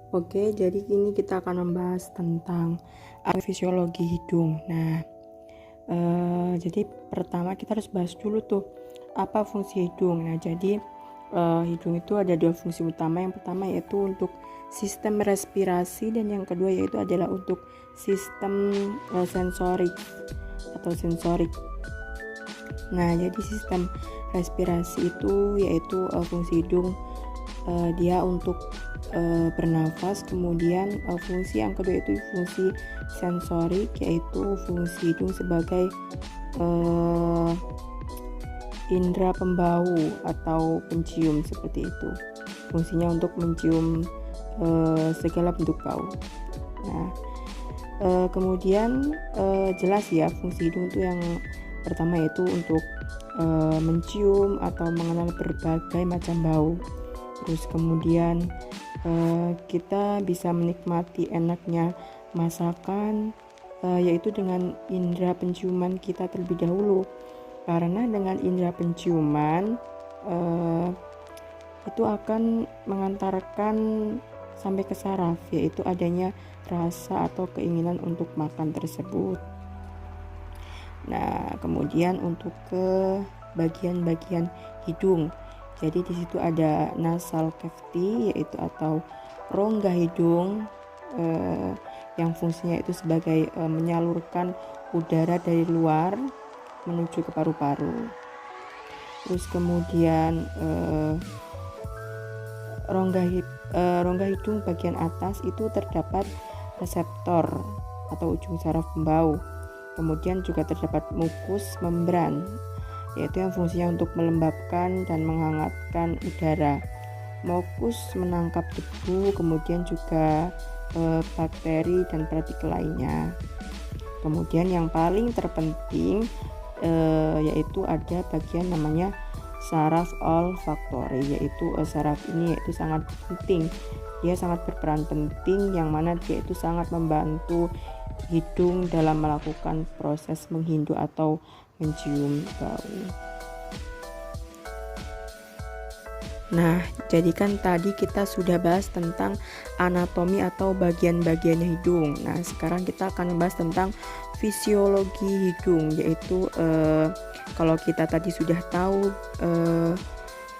Oke, jadi ini kita akan membahas tentang fisiologi hidung. Nah, jadi pertama kita harus bahas dulu tuh apa fungsi hidung. Nah, jadi hidung itu ada dua fungsi utama. Yang pertama yaitu untuk sistem respirasi, dan yang kedua yaitu adalah untuk sistem sensorik atau sensorik. Nah, jadi sistem respirasi itu yaitu fungsi hidung, dia untuk bernafas. Kemudian fungsi yang kedua itu fungsi sensorik, yaitu fungsi hidung sebagai indera pembau atau pencium, seperti itu. Fungsinya untuk mencium segala bentuk bau. Nah, kemudian jelas ya, fungsi hidung itu yang pertama yaitu untuk mencium atau mengenal berbagai macam bau. Terus kemudian kita bisa menikmati enaknya masakan, yaitu dengan indera penciuman kita terlebih dahulu, karena dengan indera penciuman itu akan mengantarkan sampai ke saraf, yaitu adanya rasa atau keinginan untuk makan tersebut. Nah, kemudian untuk ke bagian-bagian hidung, jadi di situ ada nasal cavity, yaitu atau rongga hidung, yang fungsinya itu sebagai menyalurkan udara dari luar menuju ke paru-paru. Terus kemudian rongga hidung bagian atas itu terdapat reseptor atau ujung saraf pembau. Kemudian juga terdapat mukus membran, yaitu yang fungsinya untuk melembabkan dan menghangatkan udara. Mukus menangkap debu, kemudian juga bakteri dan partikel lainnya. Kemudian yang paling terpenting yaitu ada bagian namanya saraf olfaktori, yaitu saraf ini yaitu sangat penting. Dia sangat berperan penting, yang mana dia itu sangat membantu hidung dalam melakukan proses menghindu atau mencium bau. Nah, jadi kan tadi kita sudah bahas tentang anatomi atau bagian-bagian hidung. Nah, sekarang kita akan membahas tentang fisiologi hidung, yaitu kalau kita tadi sudah tahu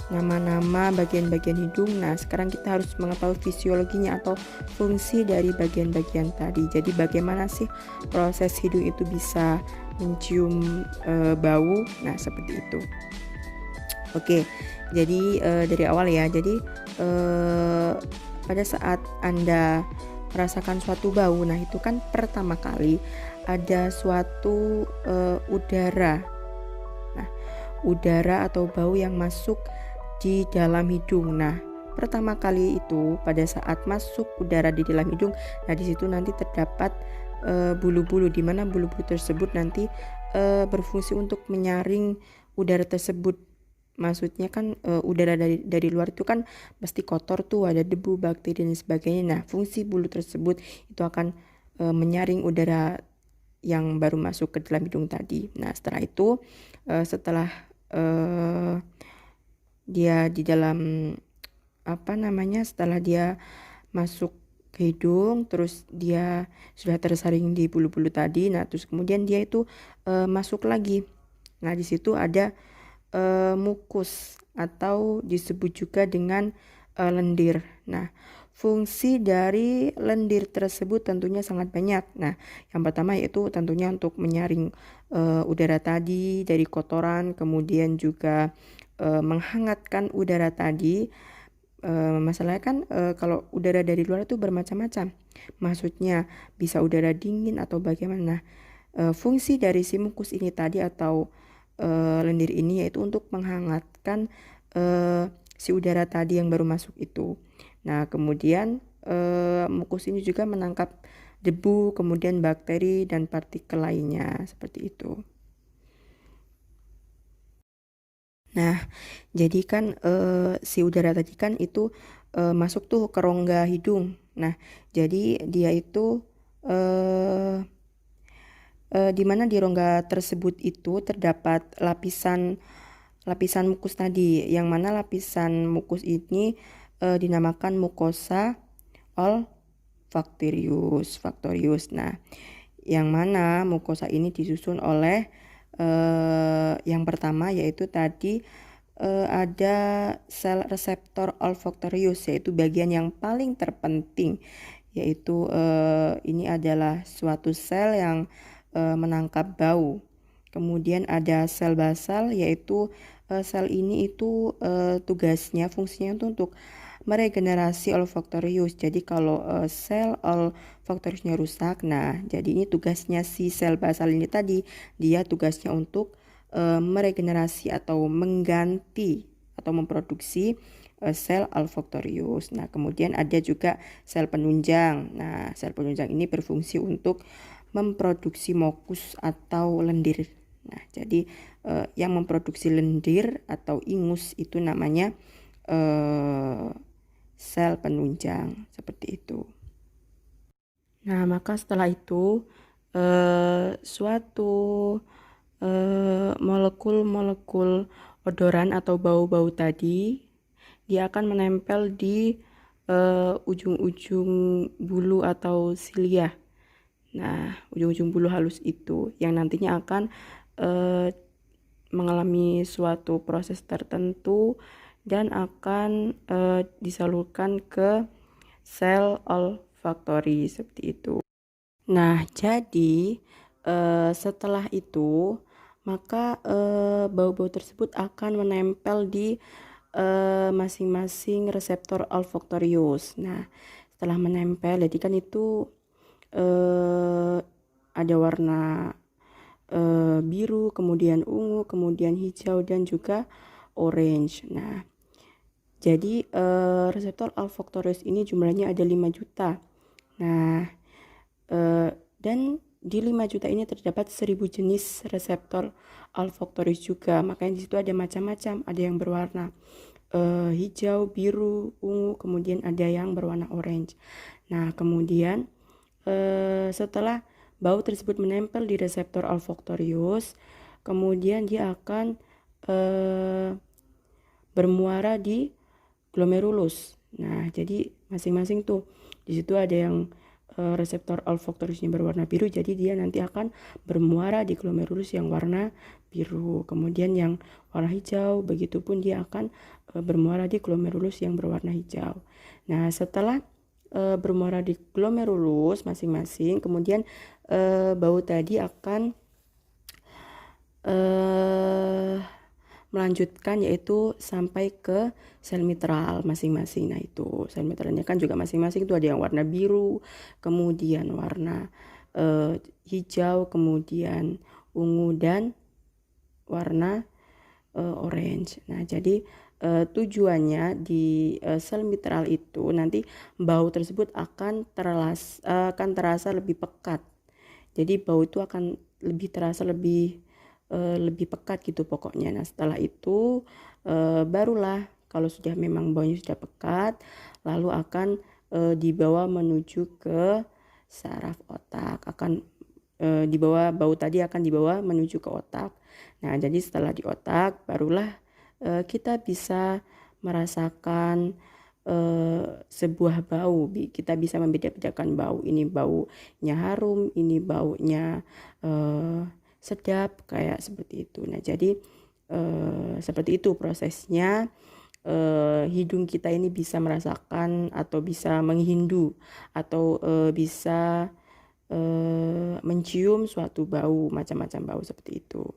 nama-nama bagian-bagian hidung. Nah, sekarang kita harus mengetahui fisiologinya atau fungsi dari bagian-bagian tadi. Jadi bagaimana sih proses hidung itu bisa mencium bau? Nah, seperti itu. Oke, jadi dari awal ya. Jadi pada saat Anda merasakan suatu bau, nah itu kan pertama kali ada suatu udara. Nah, udara atau bau yang masuk di dalam hidung. Nah, pertama kali itu pada saat masuk udara di dalam hidung, nah di situ nanti terdapat bulu-bulu, di mana bulu-bulu tersebut nanti berfungsi untuk menyaring udara tersebut. Maksudnya kan udara dari luar itu kan pasti kotor tuh, ada debu, bakteri dan sebagainya. Nah, fungsi bulu tersebut itu akan menyaring udara yang baru masuk ke dalam hidung tadi. Nah, setelah itu setelah dia di dalam setelah dia masuk ke hidung, terus dia sudah tersaring di bulu-bulu tadi. Nah, terus kemudian dia itu masuk lagi. Nah, di situ ada mukus atau disebut juga dengan lendir. Nah, fungsi dari lendir tersebut tentunya sangat banyak. Nah, yang pertama yaitu tentunya untuk menyaring udara tadi dari kotoran, kemudian juga menghangatkan udara tadi. Masalahnya kan kalau udara dari luar itu bermacam-macam. Maksudnya bisa udara dingin atau bagaimana. Fungsi dari si mukus ini tadi atau lendir ini yaitu untuk menghangatkan si udara tadi yang baru masuk itu. Nah, kemudian mukus ini juga menangkap debu, kemudian bakteri dan partikel lainnya, seperti itu. Nah, jadi kan si udara tadi kan itu masuk tuh ke rongga hidung. Nah, jadi dia itu di mana di rongga tersebut itu terdapat lapisan mukus tadi, yang mana lapisan mukus ini dinamakan mukosa olfactorius. Nah, yang mana mukosa ini disusun oleh yang pertama yaitu tadi ada sel reseptor olfactorius, yaitu bagian yang paling terpenting, yaitu ini adalah suatu sel yang menangkap bau. Kemudian ada sel basal, yaitu sel ini itu tugasnya, fungsinya itu untuk meregenerasi olfactorius. Jadi kalau sel olfactoriusnya rusak, nah jadi ini tugasnya si sel basal ini tadi, dia tugasnya untuk meregenerasi atau mengganti atau memproduksi sel olfactorius. Nah, kemudian ada juga sel penunjang. Nah, sel penunjang ini berfungsi untuk memproduksi mokus atau lendir. Nah, jadi yang memproduksi lendir atau ingus itu namanya sel penunjang, seperti itu. Nah, maka setelah itu suatu molekul-molekul odoran atau bau-bau tadi dia akan menempel di ujung-ujung bulu atau silia. Nah, ujung-ujung bulu halus itu yang nantinya akan mengalami suatu proses tertentu dan akan disalurkan ke sel olfaktori, seperti itu. Nah, jadi setelah itu maka bau-bau tersebut akan menempel di masing-masing reseptor olfactorius. Nah, setelah menempel, jadi kan itu ada warna biru, kemudian ungu, kemudian hijau, dan juga orange. Nah, jadi reseptor olfactorius ini jumlahnya ada 5 juta. Nah, dan di 5 juta ini terdapat 1000 jenis reseptor olfactorius juga. Makanya di situ ada macam-macam, ada yang berwarna hijau, biru, ungu, kemudian ada yang berwarna orange. Nah, kemudian setelah bau tersebut menempel di reseptor olfactorius, kemudian dia akan bermuara di glomerulus. Nah, jadi masing-masing tuh di situ ada yang reseptor olfactoriusnya berwarna biru, jadi dia nanti akan bermuara di glomerulus yang warna biru. Kemudian yang warna hijau, begitupun dia akan bermuara di glomerulus yang berwarna hijau. Nah, setelah bermuara di glomerulus masing-masing, kemudian bau tadi akan melanjutkan, yaitu sampai ke sel mitral masing-masing. Nah, itu sel mitralnya kan juga masing-masing itu ada yang warna biru, kemudian warna hijau, kemudian ungu, dan warna orange. Nah, jadi tujuannya di sel mitral itu nanti bau tersebut akan terasa lebih pekat. Jadi bau itu akan lebih terasa lebih pekat gitu pokoknya. Nah, setelah itu barulah kalau sudah memang baunya sudah pekat, lalu akan dibawa menuju ke saraf otak. Akan dibawa, bau tadi akan dibawa menuju ke otak. Nah, jadi setelah di otak barulah kita bisa merasakan sebuah bau. Kita bisa membeda-bedakan bau. Ini baunya harum, ini baunya sedap, kayak seperti itu. Nah, jadi seperti itu prosesnya. Hidung kita ini bisa merasakan atau bisa menghindu atau bisa mencium suatu bau, macam-macam bau seperti itu.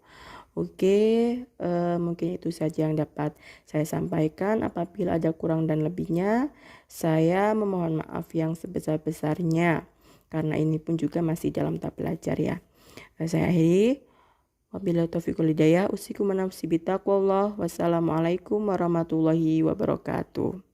Oke, mungkin itu saja yang dapat saya sampaikan. Apabila ada kurang dan lebihnya, saya memohon maaf yang sebesar-besarnya, karena ini pun juga masih dalam tahap belajar ya. Saya akhiri. Wabillahi taufiq wal hidayah. Usikum wa nafsi bitaqwallah. Wassalamualaikum warahmatullahi wabarakatuh.